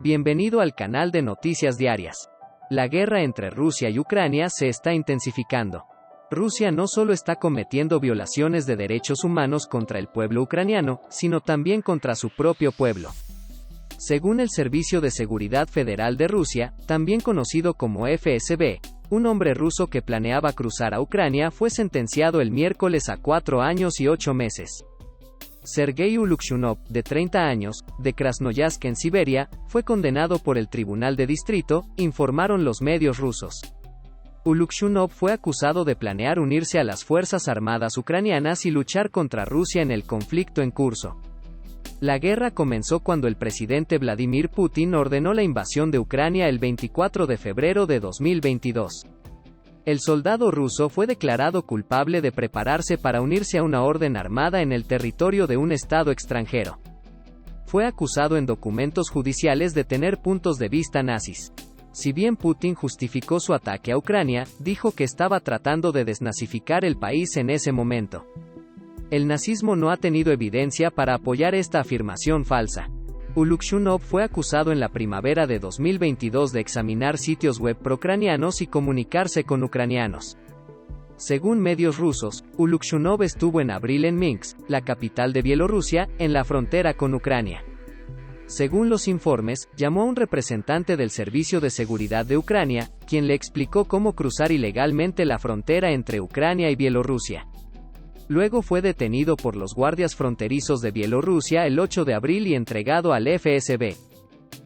Bienvenido al canal de Noticias Diarias. La guerra entre Rusia y Ucrania se está intensificando. Rusia no solo está cometiendo violaciones de derechos humanos contra el pueblo ucraniano, sino también contra su propio pueblo. Según el Servicio de Seguridad Federal de Rusia, también conocido como FSB, un hombre ruso que planeaba cruzar a Ucrania fue sentenciado el miércoles a 4 años y 8 meses. Sergei Ulukhshunov, de 30 años, de Krasnoyarsk en Siberia, fue condenado por el Tribunal de Distrito, informaron los medios rusos. Ulukhshunov fue acusado de planear unirse a las Fuerzas Armadas ucranianas y luchar contra Rusia en el conflicto en curso. La guerra comenzó cuando el presidente Vladimir Putin ordenó la invasión de Ucrania el 24 de febrero de 2022. El soldado ruso fue declarado culpable de prepararse para unirse a una orden armada en el territorio de un estado extranjero. Fue acusado en documentos judiciales de tener puntos de vista nazis. Si bien Putin justificó su ataque a Ucrania, dijo que estaba tratando de desnazificar el país en ese momento. El nazismo no ha tenido evidencia para apoyar esta afirmación falsa. Ulukhshunov fue acusado en la primavera de 2022 de examinar sitios web pro-ucranianos y comunicarse con ucranianos. Según medios rusos, Ulukhshunov estuvo en abril en Minsk, la capital de Bielorrusia, en la frontera con Ucrania. Según los informes, llamó a un representante del Servicio de Seguridad de Ucrania, quien le explicó cómo cruzar ilegalmente la frontera entre Ucrania y Bielorrusia. Luego fue detenido por los guardias fronterizos de Bielorrusia el 8 de abril y entregado al FSB.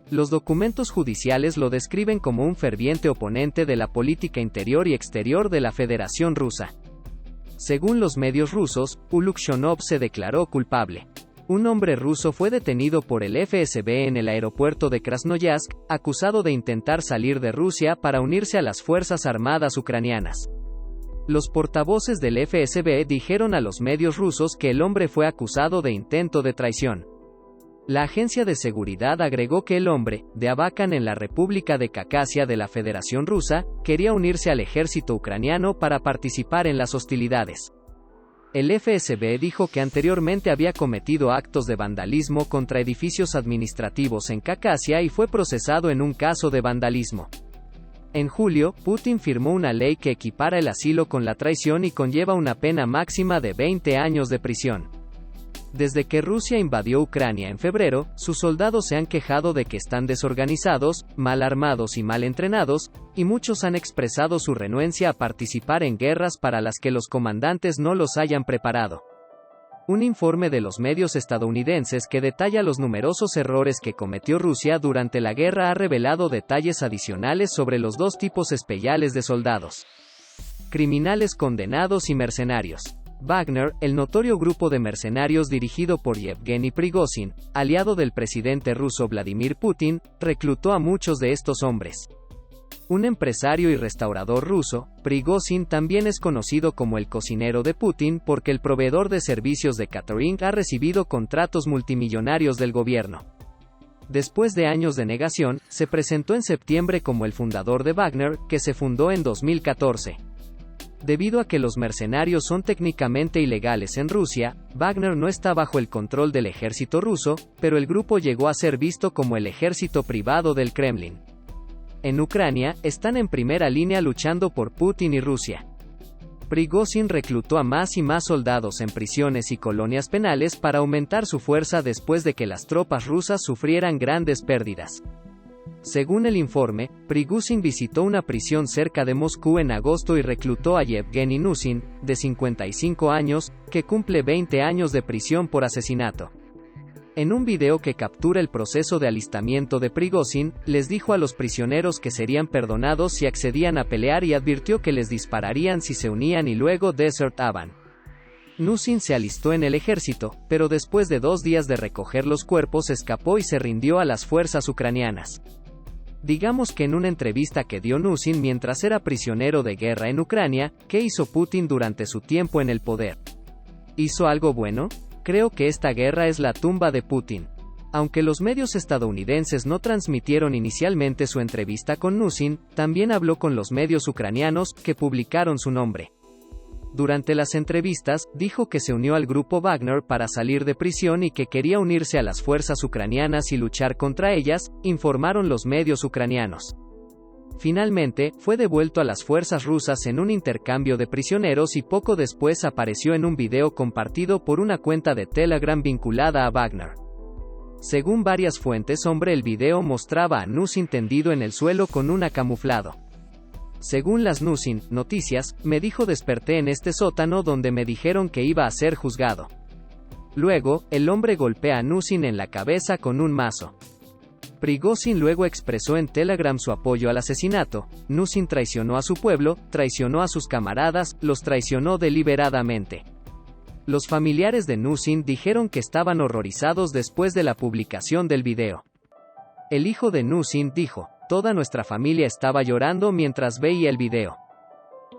Los documentos judiciales lo describen como un ferviente oponente de la política interior y exterior de la Federación Rusa. Según los medios rusos, Ulukhshunov se declaró culpable. Un hombre ruso fue detenido por el FSB en el aeropuerto de Krasnoyarsk, acusado de intentar salir de Rusia para unirse a las Fuerzas Armadas ucranianas. Los portavoces del FSB dijeron a los medios rusos que el hombre fue acusado de intento de traición. La agencia de seguridad agregó que el hombre, de Abakan en la República de Cacasia de la Federación Rusa, quería unirse al ejército ucraniano para participar en las hostilidades. El FSB dijo que anteriormente había cometido actos de vandalismo contra edificios administrativos en Cacasia y fue procesado en un caso de vandalismo. En julio, Putin firmó una ley que equipara el asilo con la traición y conlleva una pena máxima de 20 años de prisión. Desde que Rusia invadió Ucrania en febrero, sus soldados se han quejado de que están desorganizados, mal armados y mal entrenados, y muchos han expresado su renuencia a participar en guerras para las que los comandantes no los hayan preparado. Un informe de los medios estadounidenses que detalla los numerosos errores que cometió Rusia durante la guerra ha revelado detalles adicionales sobre los dos tipos especiales de soldados: criminales condenados y mercenarios. Wagner, el notorio grupo de mercenarios dirigido por Yevgeny Prigozhin, aliado del presidente ruso Vladimir Putin, reclutó a muchos de estos hombres. Un empresario y restaurador ruso, Prigozhin también es conocido como el cocinero de Putin porque el proveedor de servicios de catering ha recibido contratos multimillonarios del gobierno. Después de años de negación, se presentó en septiembre como el fundador de Wagner, que se fundó en 2014. Debido a que los mercenarios son técnicamente ilegales en Rusia, Wagner no está bajo el control del ejército ruso, pero el grupo llegó a ser visto como el ejército privado del Kremlin. En Ucrania, están en primera línea luchando por Putin y Rusia. Prigozhin reclutó a más y más soldados en prisiones y colonias penales para aumentar su fuerza después de que las tropas rusas sufrieran grandes pérdidas. Según el informe, Prigozhin visitó una prisión cerca de Moscú en agosto y reclutó a Yevgeny Nusin, de 55 años, que cumple 20 años de prisión por asesinato. En un video que captura el proceso de alistamiento de Prigozhin, les dijo a los prisioneros que serían perdonados si accedían a pelear y advirtió que les dispararían si se unían y luego desertaban. Nusin se alistó en el ejército, pero después de 2 días de recoger los cuerpos escapó y se rindió a las fuerzas ucranianas. Digamos que en una entrevista que dio Nusin mientras era prisionero de guerra en Ucrania, ¿qué hizo Putin durante su tiempo en el poder? ¿Hizo algo bueno? Creo que esta guerra es la tumba de Putin. Aunque los medios estadounidenses no transmitieron inicialmente su entrevista con Nusin, también habló con los medios ucranianos, que publicaron su nombre. Durante las entrevistas, dijo que se unió al grupo Wagner para salir de prisión y que quería unirse a las fuerzas ucranianas y luchar contra ellas, informaron los medios ucranianos. Finalmente, fue devuelto a las fuerzas rusas en un intercambio de prisioneros y poco después apareció en un video compartido por una cuenta de Telegram vinculada a Wagner. Según varias fuentes, el video mostraba a Nusin tendido en el suelo con un camuflado. Según las Nusin Noticias, me dijo desperté en este sótano donde me dijeron que iba a ser juzgado. Luego, el hombre golpea a Nusin en la cabeza con un mazo. Prigozhin luego expresó en Telegram su apoyo al asesinato. Nusin traicionó a su pueblo, traicionó a sus camaradas, los traicionó deliberadamente. Los familiares de Nusin dijeron que estaban horrorizados después de la publicación del video. El hijo de Nusin dijo, toda nuestra familia estaba llorando mientras veía el video.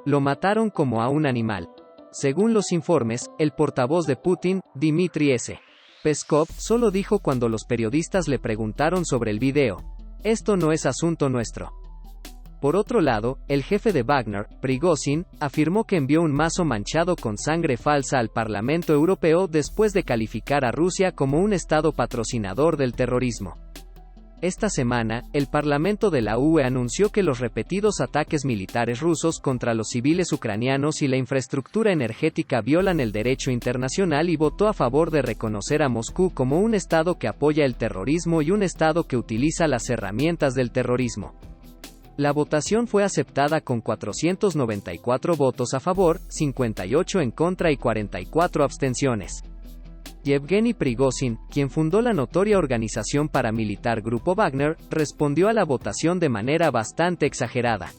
Lo mataron como a un animal. Según los informes, el portavoz de Putin, Dmitry S. Peskov, solo dijo cuando los periodistas le preguntaron sobre el video: esto no es asunto nuestro. Por otro lado, el jefe de Wagner, Prigozhin, afirmó que envió un mazo manchado con sangre falsa al Parlamento Europeo después de calificar a Rusia como un estado patrocinador del terrorismo. Esta semana, el Parlamento de la UE anunció que los repetidos ataques militares rusos contra los civiles ucranianos y la infraestructura energética violan el derecho internacional y votó a favor de reconocer a Moscú como un estado que apoya el terrorismo y un estado que utiliza las herramientas del terrorismo. La votación fue aceptada con 494 votos a favor, 58 en contra y 44 abstenciones. Yevgeny Prigozhin, quien fundó la notoria organización paramilitar Grupo Wagner, respondió a la votación de manera bastante exagerada.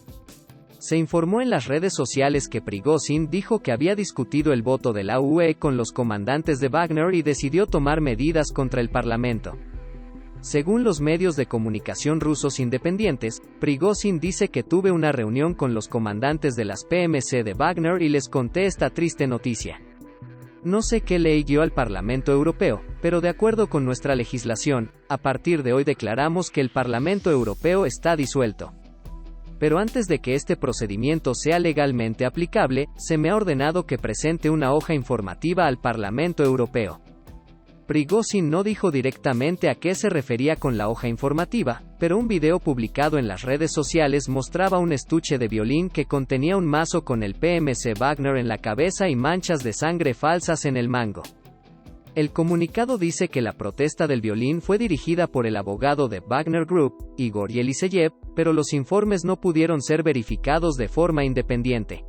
Se informó en las redes sociales que Prigozhin dijo que había discutido el voto de la UE con los comandantes de Wagner y decidió tomar medidas contra el Parlamento. Según los medios de comunicación rusos independientes, Prigozhin dice que tuve una reunión con los comandantes de las PMC de Wagner y les conté esta triste noticia. No sé qué ley guió al Parlamento Europeo, pero de acuerdo con nuestra legislación, a partir de hoy declaramos que el Parlamento Europeo está disuelto. Pero antes de que este procedimiento sea legalmente aplicable, se me ha ordenado que presente una hoja informativa al Parlamento Europeo. Prigozhin no dijo directamente a qué se refería con la hoja informativa, pero un video publicado en las redes sociales mostraba un estuche de violín que contenía un mazo con el PMC Wagner en la cabeza y manchas de sangre falsas en el mango. El comunicado dice que la protesta del violín fue dirigida por el abogado de Wagner Group, Igor Yeliseyev, pero los informes no pudieron ser verificados de forma independiente.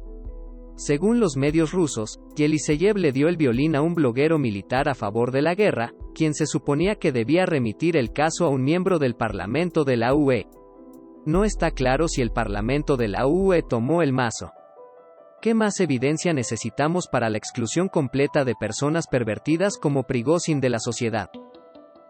Según los medios rusos, Yeliseyev le dio el violín a un bloguero militar a favor de la guerra, quien se suponía que debía remitir el caso a un miembro del Parlamento de la UE. No está claro si el Parlamento de la UE tomó el mazo. ¿Qué más evidencia necesitamos para la exclusión completa de personas pervertidas como Prigozhin de la sociedad?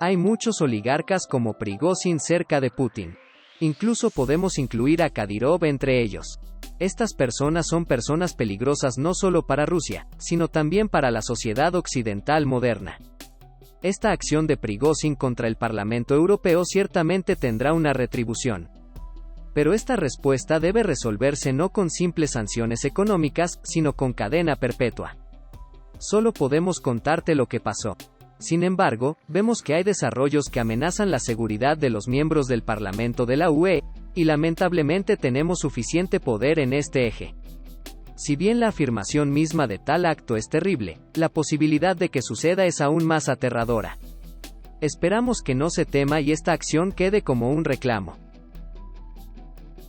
Hay muchos oligarcas como Prigozhin cerca de Putin. Incluso podemos incluir a Kadyrov entre ellos. Estas personas son personas peligrosas no solo para Rusia, sino también para la sociedad occidental moderna. Esta acción de Prigozhin contra el Parlamento Europeo ciertamente tendrá una retribución. Pero esta respuesta debe resolverse no con simples sanciones económicas, sino con cadena perpetua. Solo podemos contarte lo que pasó. Sin embargo, vemos que hay desarrollos que amenazan la seguridad de los miembros del Parlamento de la UE, y lamentablemente tenemos suficiente poder en este eje. Si bien la afirmación misma de tal acto es terrible, la posibilidad de que suceda es aún más aterradora. Esperamos que no se tema y esta acción quede como un reclamo.